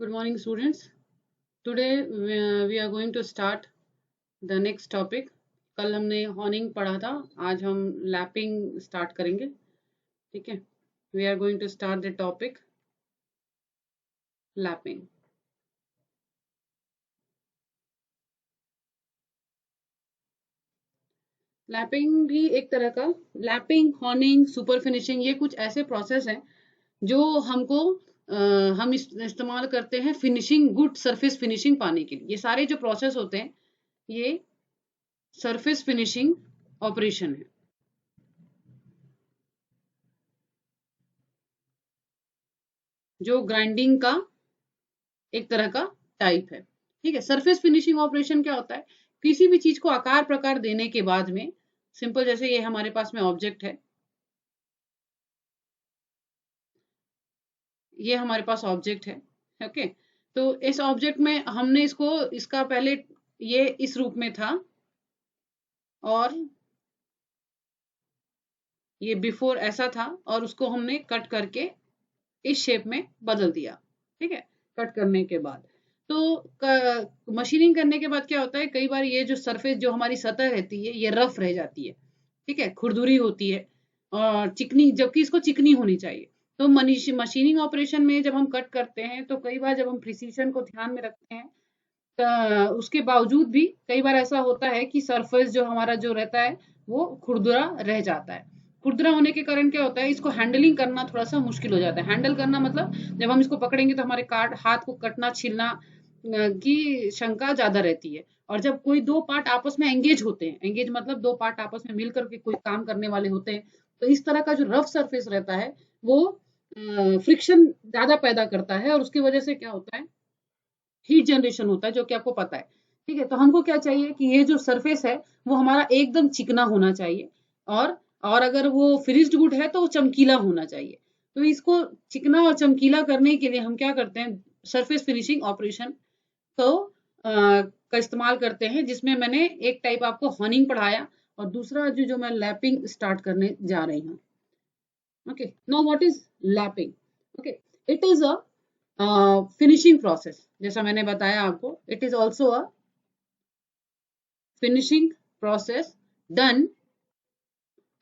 Good morning, students. Today we are going to start the next topic. कल हमने horning पढ़ा था, आज हम लैपिंग स्टार्ट करेंगे. ठीक है. We are going to start the topic lapping. Lapping भी एक तरह का, लैपिंग, हॉर्निंग, सुपर फिनिशिंग, ये कुछ ऐसे प्रोसेस हैं जो हमको हम इस्तेमाल करते हैं फिनिशिंग, गुड सरफेस फिनिशिंग पाने के लिए. ये सारे जो प्रोसेस होते हैं ये सरफेस फिनिशिंग ऑपरेशन है. जो ग्राइंडिंग का एक तरह का टाइप है. ठीक है. सरफेस फिनिशिंग ऑपरेशन क्या होता है? किसी भी चीज को आकार प्रकार देने के बाद में, सिंपल जैसे ये हमारे पास में ऑब्जेक्ट है, ये हमारे पास ऑब्जेक्ट है. ओके. तो इस ऑब्जेक्ट में हमने इसका पहले ये इस रूप में था और ये बिफोर ऐसा था और उसको हमने कट करके इस शेप में बदल दिया. ठीक है. कट करने के बाद तो मशीनिंग करने के बाद क्या होता है, कई बार ये जो सरफेस, जो हमारी सतह रहती है, ये रफ रह जाती है. ठीक है. खुरदुरी होती है और चिकनी, जबकि इसको चिकनी होनी चाहिए. तो मशीनिंग ऑपरेशन में जब हम कट करते हैं तो कई बार जब हम प्रिसीशन को ध्यान में रखते हैं उसके बावजूद भी कई बार ऐसा होता है कि सरफेस जो हमारा जो रहता है वो खुरदुरा रह जाता है. खुरदुरा होने के कारण क्या होता है, इसको हैंडलिंग करना थोड़ा सा मुश्किल हो जाता है. हैंडल करना मतलब जब हम इसको पकड़ेंगे तो हमारे हाथ को कटना छीलना की शंका ज्यादा रहती है. और जब कोई दो पार्ट आपस में एंगेज होते हैं, एंगेज मतलब दो पार्ट आपस में मिलकर के कोई काम करने वाले होते हैं, तो इस तरह का जो रफ सरफेस रहता है वो फ्रिक्शन ज्यादा पैदा करता है और उसकी वजह से क्या होता है, हीट जनरेशन होता है, जो कि आपको पता है. ठीक है. तो हमको क्या चाहिए कि ये जो सरफेस है वो हमारा एकदम चिकना होना चाहिए और और अगर वो फिनिश्ड गुड है तो वो चमकीला होना चाहिए. तो इसको चिकना और चमकीला करने के लिए हम क्या करते हैं, सरफेस फिनिशिंग ऑपरेशन को का इस्तेमाल करते हैं, जिसमें मैंने एक टाइप आपको हॉर्निंग पढ़ाया और दूसरा जो जो मैं लैपिंग स्टार्ट करने जा रही हूँ. Okay. Now what is lapping? Okay. It is a finishing process. जैसा मैंने बताया आपको, it is also a finishing process done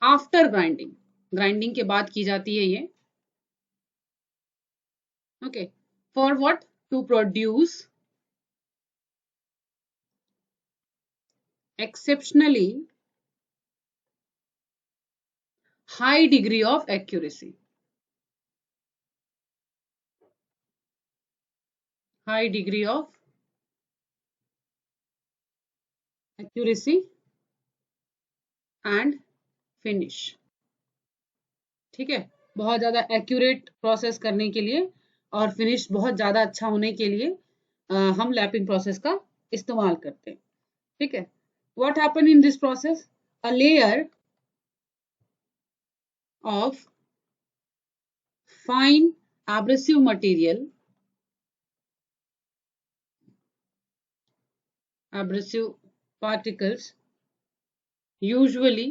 after grinding. Grinding के बाद की जाती है ये. Okay. For what? To produce exceptionally high degree of accuracy. High degree of accuracy and finish. ठीक है. बहुत ज्यादा एक्यूरेट प्रोसेस करने के लिए और फिनिश बहुत ज्यादा अच्छा होने के लिए हम लैपिंग प्रोसेस का इस्तेमाल करते हैं. ठीक है. What happen in this process? A layer of fine abrasive material, abrasive particles, usually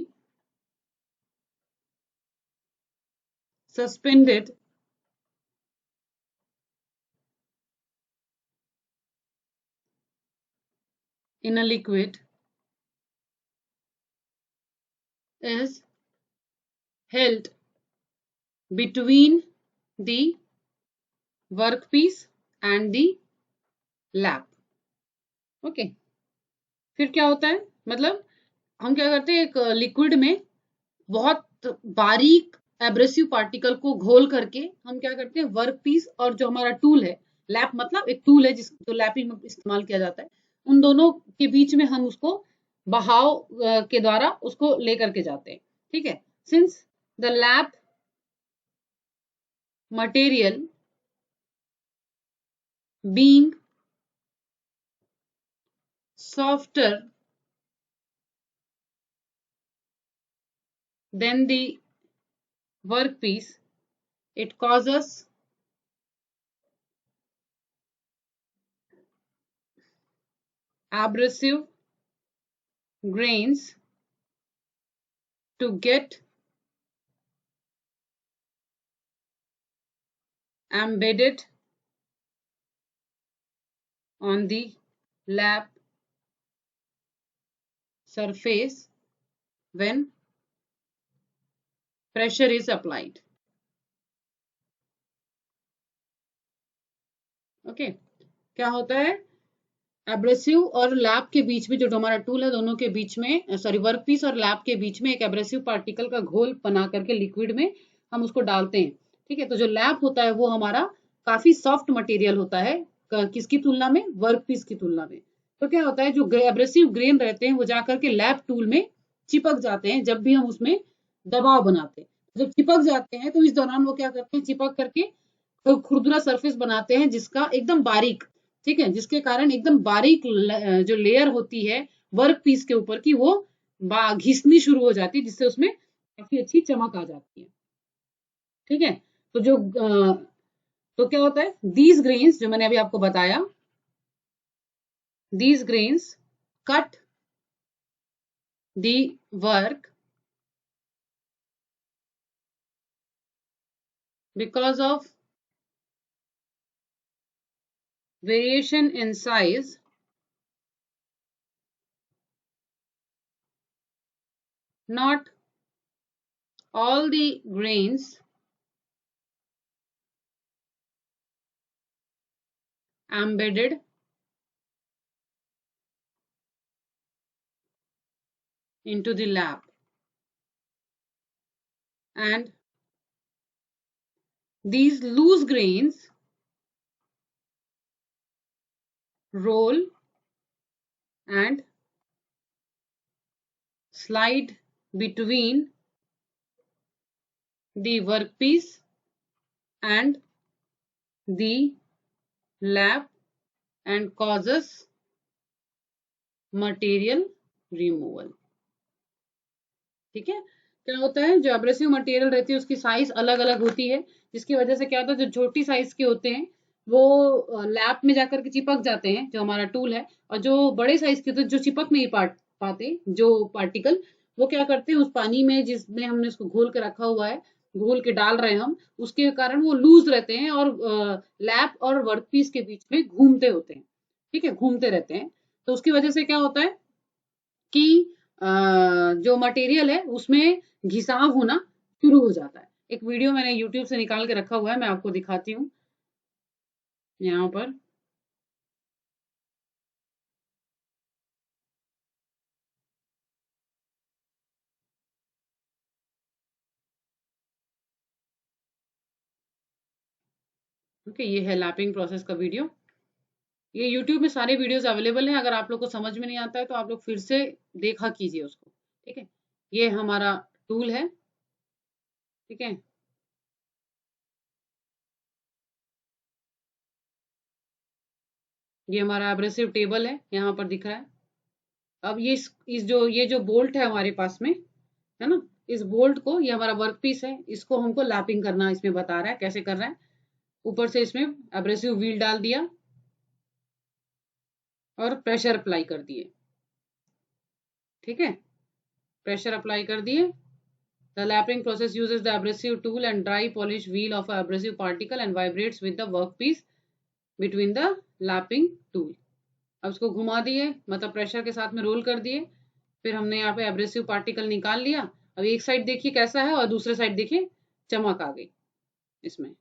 suspended in a liquid, is held between the workpiece and the lap. Okay. फिर क्या होता है, मतलब हम क्या करते हैं, एक लिक्विड में बहुत बारीक एब्रेसिव पार्टिकल को घोल करके हम क्या करते हैं, वर्क पीस और जो हमारा टूल है, लैप मतलब एक टूल है जिस जो लैपिंग में इस्तेमाल किया जाता है, उन दोनों के बीच में हम उसको बहाव के द्वारा उसको लेकर के जाते हैं. ठीक है. Since the lap material being softer than the workpiece, it causes abrasive grains to get embedded on the lap surface when pressure is applied. Okay क्या होता है, एब्रेसिव और लैप के बीच में जो हमारा टूल है दोनों के बीच में, सॉरी वर्क पीस और लैप के बीच में एक एब्रेसिव पार्टिकल का घोल बना करके लिक्विड में हम उसको डालते हैं। ठीक है, तो जो लैप होता है वो हमारा काफी सॉफ्ट मटेरियल होता है, किसकी तुलना में, वर्क पीस की तुलना में। तो क्या होता है, जो एब्रेसिव ग्रेन रहते हैं वो जाकर के लैप टूल में चिपक जाते हैं जब भी हम उसमें दबाव बनाते हैं। जब चिपक जाते हैं तो इस दौरान वो क्या करते हैं, चिपक करके खुरदुरा सरफेस बनाते हैं जिसका एकदम बारीक, ठीक है, जिसके कारण एकदम बारीक जो लेयर होती है वर्क पीस के ऊपर की वो घिसनी शुरू हो जाती है, जिससे उसमें काफी अच्छी चमक आ जाती है। ठीक है, तो जो तो क्या होता है, दीज ग्रेन्स जो मैंने अभी आपको बताया, these grains cut the work because of variation in size not all the grains embedded into the lab and these loose grains roll and slide between the workpiece and the lab and causes material removal। ठीक है, क्या होता है, जो abrasive material रहती है उसकी size अलग अलग होती है, जिसकी वजह से क्या होता है, जो छोटी साइज के होते हैं वो लैप में जाकर के चिपक जाते हैं जो हमारा टूल है, और जो बड़े साइज के होते हैं जो चिपक नहीं पाते जो पार्टिकल, वो क्या करते हैं उस पानी में जिसमें हमने उसको घोल के रखा हुआ है, घोल के डाल रहे हैं हम, उसके कारण वो लूज रहते हैं और लैप और वर्कपीस के बीच में घूमते होते हैं। ठीक है, घूमते रहते हैं, तो उसकी वजह से क्या होता है कि जो मटेरियल है उसमें घिसाव होना शुरू हो जाता है। एक वीडियो मैंने यूट्यूब से निकाल के रखा हुआ है, मैं आपको दिखाती हूँ यहाँ पर। ओके, ये है लैपिंग प्रोसेस का वीडियो। ये यूट्यूब में सारे वीडियोस अवेलेबल हैं, अगर आप लोग को समझ में नहीं आता है तो आप लोग फिर से देखा कीजिए उसको। ठीक है, ये हमारा टूल है। ठीक है, ये हमारा एब्रेसिव टेबल है, यहाँ पर दिख रहा है। अब ये ये जो बोल्ट है हमारे पास में, है ना, इस बोल्ट को, ये हमारा वर्क पीस है, इसको हमको लैपिंग करना इसमें बता रहा है कैसे कर रहा है। ऊपर से इसमें एब्रेसिव व्हील डाल दिया और प्रेशर अप्लाई कर दिए। ठीक है, प्रेशर अप्लाई कर दिए। The lapping process uses the abrasive tool and dry polish wheel of abrasive particle and vibrates with the work piece between the lapping tool. अब उसको घुमा दिए, मतलब प्रेशर के साथ में रोल कर दिए, फिर हमने यहाँ पे एब्रेसिव पार्टिकल निकाल लिया। अब एक साइड देखिए कैसा है और दूसरे साइड देखिए चमक आ गई इसमें।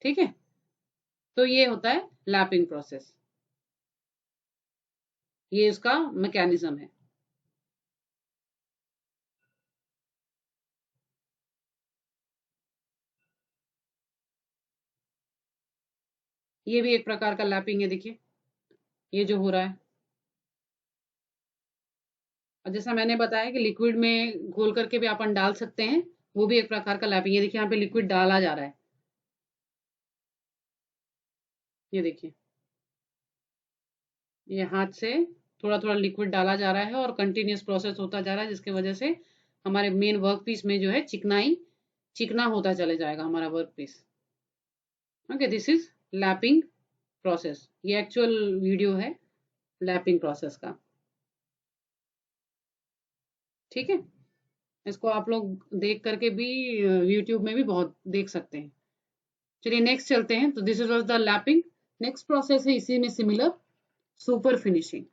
ठीक है, तो ये होता है लैपिंग प्रोसेस, ये इसका मैकेनिज्म है। ये भी एक प्रकार का लैपिंग है, देखिए ये जो हो रहा है। और जैसा मैंने बताया कि लिक्विड में घोल करके भी अपन डाल सकते हैं, वो भी एक प्रकार का लैपिंग है। देखिए यहाँ पे लिक्विड डाला जा रहा है, ये देखिए, ये हाथ से थोड़ा थोड़ा लिक्विड डाला जा रहा है और कंटिन्यूस प्रोसेस होता जा रहा है, जिसकी वजह से हमारे मेन वर्क पीस में जो है चिकना होता चले जाएगा हमारा work piece. Okay, this is lapping process, ये एक्चुअल वीडियो है लैपिंग प्रोसेस का। ठीक है, इसको आप लोग देख करके भी यूट्यूब में भी बहुत देख सकते हैं। चलिए नेक्स्ट चलते हैं। तो this is was the lapping. Next process है इसी में सिमिलर, सुपर फिनिशिंग।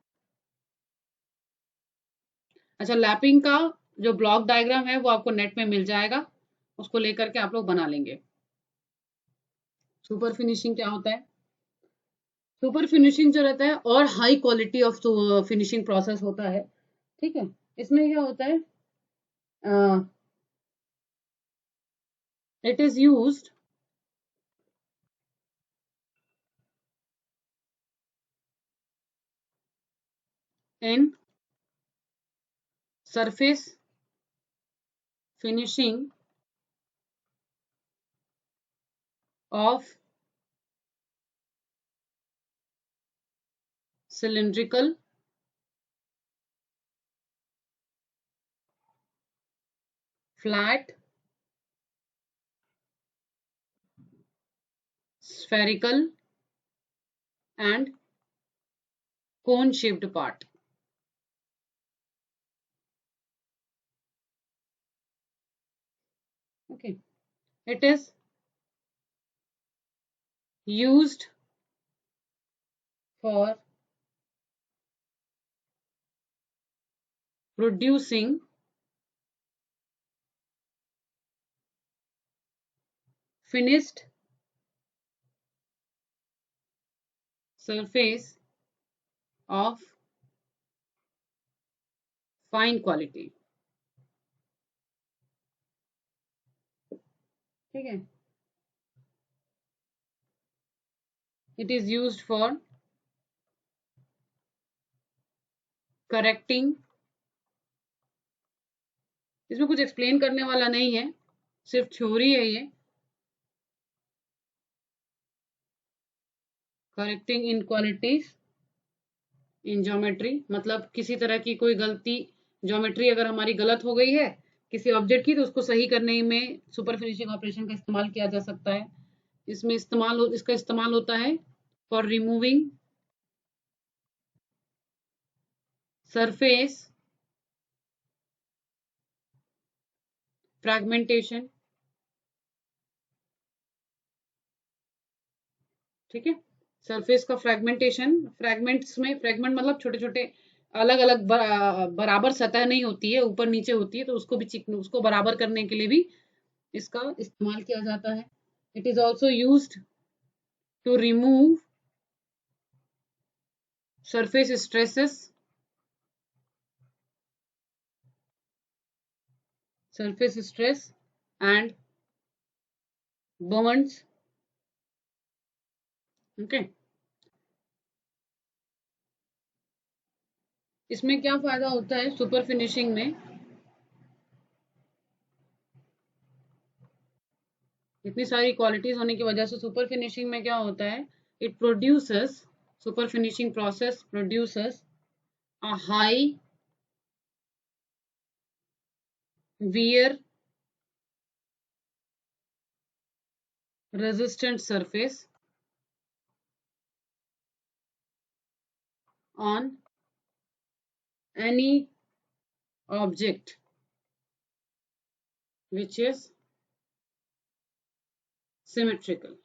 अच्छा, लैपिंग का जो ब्लॉक डायग्राम है वो आपको नेट में मिल जाएगा, उसको लेकर के आप लोग बना लेंगे। सुपर फिनिशिंग क्या होता है? सुपर फिनिशिंग जो रहता है और high quality of finishing process होता है, ठीक है। इसमें क्या होता है, it is used in surface finishing of cylindrical, flat, spherical and cone shaped part. Okay, it is used for producing finished surface of fine quality, ठीक है। It is used for correcting, इसमें कुछ एक्सप्लेन करने वाला नहीं है, सिर्फ theory है ये। करेक्टिंग इनक्वालिटीज इन ज्योमेट्री, मतलब किसी तरह की कोई गलती, ज्योमेट्री अगर हमारी गलत हो गई है किसी ऑब्जेक्ट की, तो उसको सही करने में सुपर फिनिशिंग ऑपरेशन का इस्तेमाल किया जा सकता है। इसमें इसका इस्तेमाल होता है फॉर रिमूविंग सरफेस फ्रैगमेंटेशन, ठीक है। सरफेस का फ्रैगमेंटेशन, फ्रैगमेंट्स में, फ्रैगमेंट मतलब छोटे छोटे अलग अलग बराबर सतह नहीं होती है, ऊपर नीचे होती है, तो उसको भी उसको बराबर करने के लिए भी इसका इस्तेमाल किया जाता है। It is also used to remove surface stresses, surface stress and burns, okay। इसमें क्या फायदा होता है सुपर फिनिशिंग में, इतनी सारी क्वालिटीज होने की वजह से सुपर फिनिशिंग में क्या होता है, it produces, super finishing process produces a high wear resistant surface on any object which is symmetrical।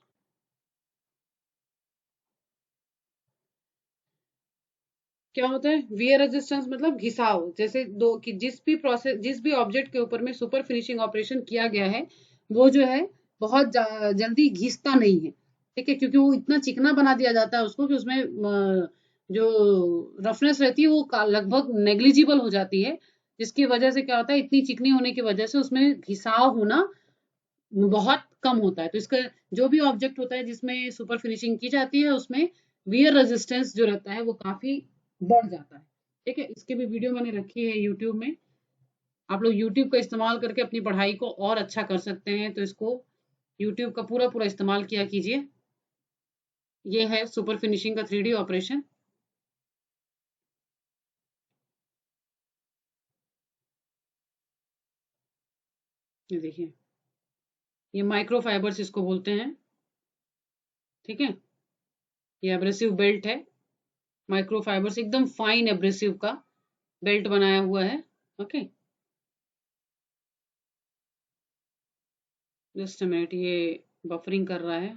क्या होता है वियर रेजिस्टेंस, मतलब घिसाव, जैसे दो कि जिस भी ऑब्जेक्ट के ऊपर में सुपर फिनिशिंग ऑपरेशन किया गया है वो जो है बहुत जल्दी घिसता नहीं है, ठीक है, क्योंकि वो इतना चिकना बना दिया जाता है उसको कि उसमें जो रफनेस रहती है वो लगभग नेग्लिजिबल हो जाती है, जिसकी वजह से क्या होता है, इतनी चिकनी होने की वजह से उसमें घिसाव होना बहुत कम होता है। तो इसका जो भी ऑब्जेक्ट होता है जिसमें सुपर फिनिशिंग की जाती है उसमें वियर रेजिस्टेंस जो रहता है वो काफी बढ़ जाता है, ठीक है। इसकी भी वीडियो मैंने रखी है यूट्यूब में, आप लोग यूट्यूब का इस्तेमाल करके अपनी पढ़ाई को और अच्छा कर सकते हैं, तो इसको यूट्यूब का पूरा पूरा इस्तेमाल किया कीजिए। ये है सुपर फिनिशिंग का 3D ऑपरेशन। ये देखिए, ये माइक्रो फाइबर्स इसको बोलते हैं, ठीक है। ये एब्रेसिव बेल्ट है, माइक्रो फाइबर्स एकदम फाइन एब्रेसिव का बेल्ट बनाया हुआ है, ओके। जस्ट अ मिनट, ये बफरिंग कर रहा है।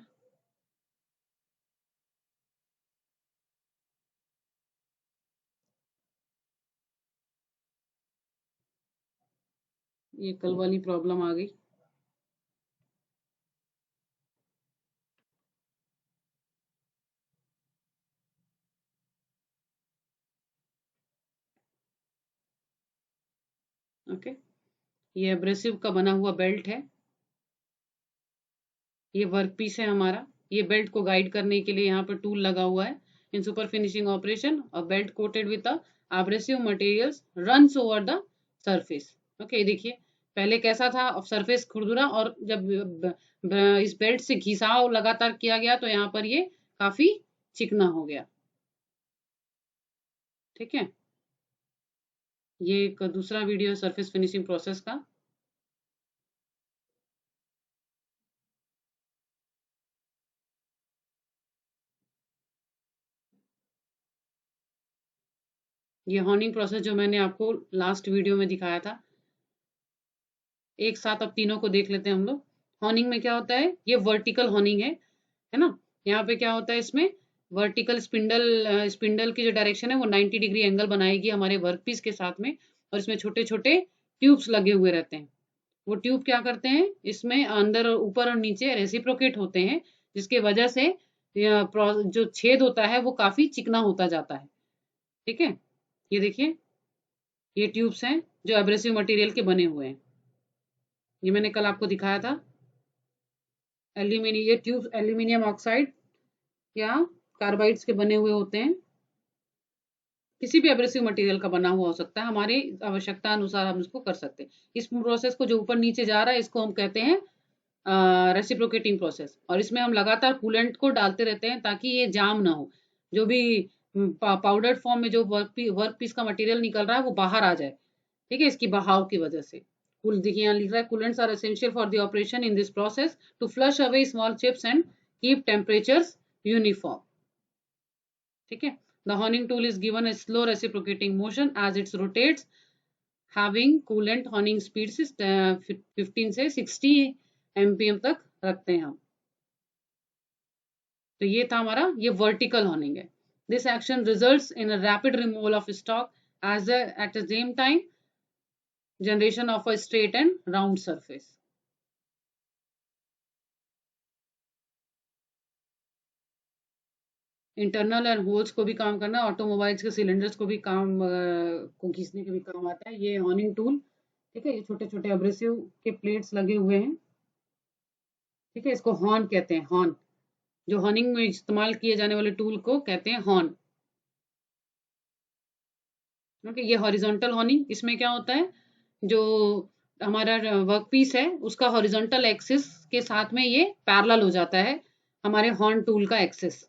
ये कल वाली प्रॉब्लम आ गई। ओके, ये एब्रेसिव का बना हुआ बेल्ट है, ये वर्क पीस है हमारा। ये बेल्ट को गाइड करने के लिए यहाँ पर टूल लगा हुआ है। In super finishing operation a belt coated with a abrasive materials runs over the surface. Okay, देखिए पहले कैसा था, अब सरफेस खुरदुरा, और जब इस बेल्ट से घिसाव लगातार किया गया तो यहाँ पर ये काफी चिकना हो गया। ठीक है, ये एक दूसरा वीडियो सरफेस फिनिशिंग प्रोसेस का। ये हॉर्निंग प्रोसेस जो मैंने आपको लास्ट वीडियो में दिखाया था, एक साथ अब तीनों को देख लेते हैं हम लोग। हॉर्निंग में क्या होता है, ये वर्टिकल हॉर्निंग है ना। यहाँ पे क्या होता है, इसमें वर्टिकल स्पिंडल की जो डायरेक्शन है वो 90 डिग्री एंगल बनाएगी हमारे वर्कपीस के साथ में, और इसमें छोटे छोटे ट्यूब्स लगे हुए रहते हैं। वो ट्यूब क्या करते हैं, इसमें अंदर ऊपर और नीचे रेसिप्रोकेट होते हैं, जिसके वजह से जो छेद होता है वो काफी चिकना होता जाता है। ठीक है, ये देखिए, ये ट्यूब्स हैं जो एब्रेसिव मटेरियल के बने हुए हैं। ये मैंने कल आपको दिखाया था। एल्यूमिनियम, ये ट्यूब एल्यूमिनियम ऑक्साइड या कार्बाइड्स के बने हुए होते हैं। किसी भी एब्रेसिव मटेरियल का बना हुआ हो सकता है, हमारी आवश्यकता अनुसार हम इसको कर सकते हैं। इस प्रोसेस को जो ऊपर नीचे जा रहा है इसको हम कहते हैं रेसिप्रोकेटिंग प्रोसेस, और इसमें हम लगातार कूलेंट को डालते रहते हैं ताकि ये जाम ना हो। जो भी पाउडर फॉर्म में जो वर्क पीस का मटेरियल निकल रहा है वो बाहर आ जाए। ठीक है, इसकी बहाव की वजह से। कुल देखिए यहाँ लिख रहा है, coolants are essential for the operation in this process to flush away small chips and keep temperatures uniform. ठीक है, the honing tool is given a slow reciprocating motion as it rotates, having coolant honing speed से 15 से 60 MPM तक रखते हैं हम। तो ये था हमारा, ये वर्टिकल हॉर्निंग है। This action results in a rapid removal of stock as at the same time generation of a straight and round surface. Internal end holes को भी काम करना, ऑटोमोबाइल्स के सिलेंडर्स को भी काम को घिसने के भी काम आता है ये हॉर्निंग टूल। ठीक है, ये छोटे छोटे एब्रेसिव के प्लेट्स लगे हुए हैं। ठीक है, इसको हॉर्न कहते हैं, हॉर्न। जो हॉर्निंग में इस्तेमाल किए जाने वाले टूल को कहते हैं हॉर्न। ओके, ये हॉरिजॉन्टल हॉर्निंग, इसमें क्या होता है, जो हमारा वर्क पीस है उसका हॉरिजॉन्टल एक्सिस के साथ में ये पैरेलल हो जाता है हमारे हॉर्न टूल का एक्सिस।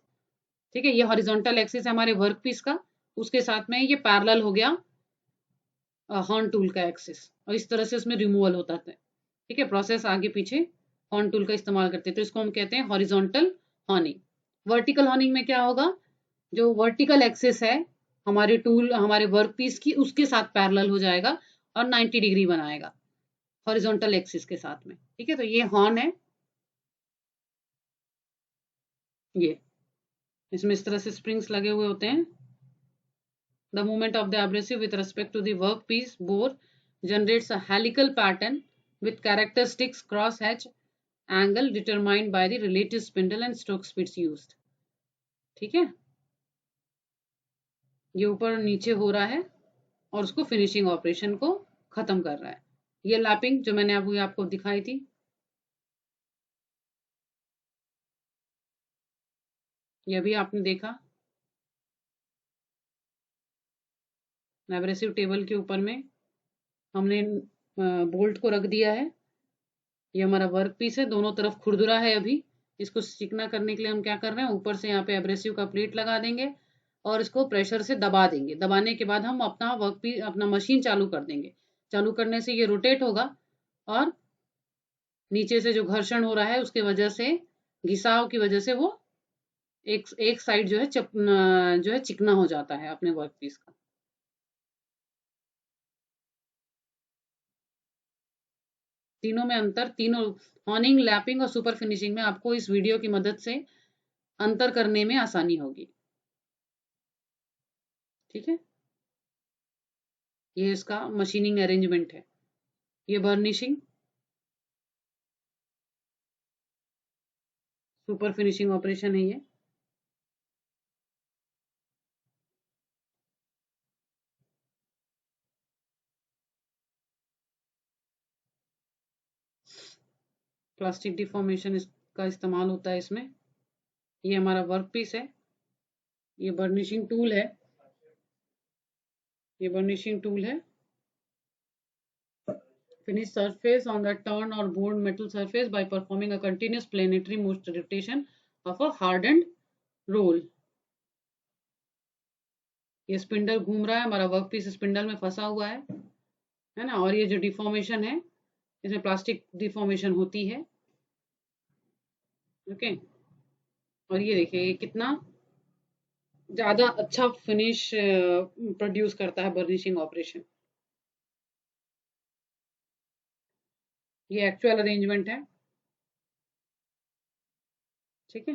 ठीक है, ये हॉरिजॉन्टल एक्सिस है हमारे वर्क पीस का, उसके साथ में ये पैरेलल हो गया हॉर्न टूल का एक्सिस, और इस तरह से उसमें रिमूवल होता है। ठीक है, प्रोसेस आगे पीछे हॉर्न टूल का इस्तेमाल करते हैं, तो इसको हम कहते हैं हॉरिजॉन्टल हॉर्निंग। वर्टिकल हॉर्निंग में क्या होगा, जो वर्टिकल एक्सिस है हमारे टूल हमारे वर्क पीस की, उसके साथ पैरेलल हो जाएगा और 90 डिग्री बनाएगा हॉरिजॉन्टल एक्सिस के साथ में। ठीक है, तो ये हॉर्न है। ये इसमें इस तरह से स्प्रिंग्स लगे हुए होते हैं। The movement of the abrasive with respect to the workpiece bore generates a helical pattern with characteristics cross-hatch angle determined by the relative spindle and stroke speeds used. ठीक है, ये ऊपर नीचे हो रहा है और उसको फिनिशिंग ऑपरेशन को खत्म कर रहा है। ये लैपिंग जो मैंने अभी आपको दिखाई थी, ये भी आपने देखा। एब्रेसिव टेबल के ऊपर में हमने बोल्ट को रख दिया है। ये हमारा वर्क पीस है, दोनों तरफ खुरदुरा है अभी। इसको चिकना करने के लिए हम क्या कर रहे हैं, ऊपर से यहाँ पे एब्रेसिव का प्लेट लगा देंगे और इसको प्रेशर से दबा देंगे। दबाने के बाद हम अपना वर्क पीस अपना मशीन चालू कर देंगे। चालू करने से ये रोटेट होगा और नीचे से जो घर्षण हो रहा है उसके वजह से, घिसाव की वजह से वो एक एक साइड जो है जो है चिकना हो जाता है अपने वर्क पीस का। तीनों में अंतर, तीनों हॉर्निंग, लैपिंग और सुपर फिनिशिंग में आपको इस वीडियो की मदद से अंतर करने में आसानी होगी। ठीक है, ये इसका मशीनिंग अरेंजमेंट है। ये बर्निशिंग, सुपर फिनिशिंग ऑपरेशन है ये। प्लास्टिक डिफॉर्मेशन का इस्तेमाल होता है इसमें। ये हमारा वर्क पीस है, ये बर्निशिंग टूल है, ये बर्निशिंग टूल है। Finish surface on the turn or bored metal surface by performing a continuous planetary motion rotation of a hardened roll. ये स्पिंडल घूम रहा है, हमारा वर्क पीस स्पिंडल में फंसा हुआ है ना। और ये जो डिफॉर्मेशन है, इसमें प्लास्टिक डिफॉर्मेशन होती है। ओके, और ये देखिए ये कितना ज्यादा अच्छा फिनिश प्रोड्यूस करता है बर्निशिंग ऑपरेशन। ये एक्चुअल अरेंजमेंट है, ठीक है।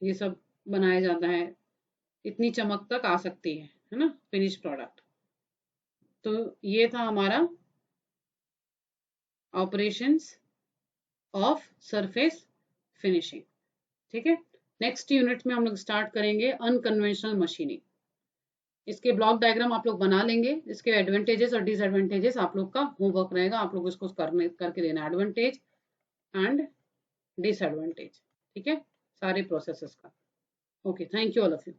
ये सब बनाया जाता है, इतनी चमक तक आ सकती है ना फिनिश प्रोडक्ट। तो ये था हमारा ऑपरेशंस ऑफ सरफेस फिनिशिंग, ठीक है। नेक्स्ट यूनिट में हम लोग स्टार्ट करेंगे अनकन्वेंशनल मशीनिंग। इसके ब्लॉक डायग्राम आप लोग बना लेंगे, इसके एडवांटेजेस और डिसएडवांटेजेस आप लोग का होमवर्क रहेगा, आप लोग इसको करके देना, एडवांटेज एंड डिसएडवांटेज, ठीक है, सारे प्रोसेसेस का। Okay, thank you all of you.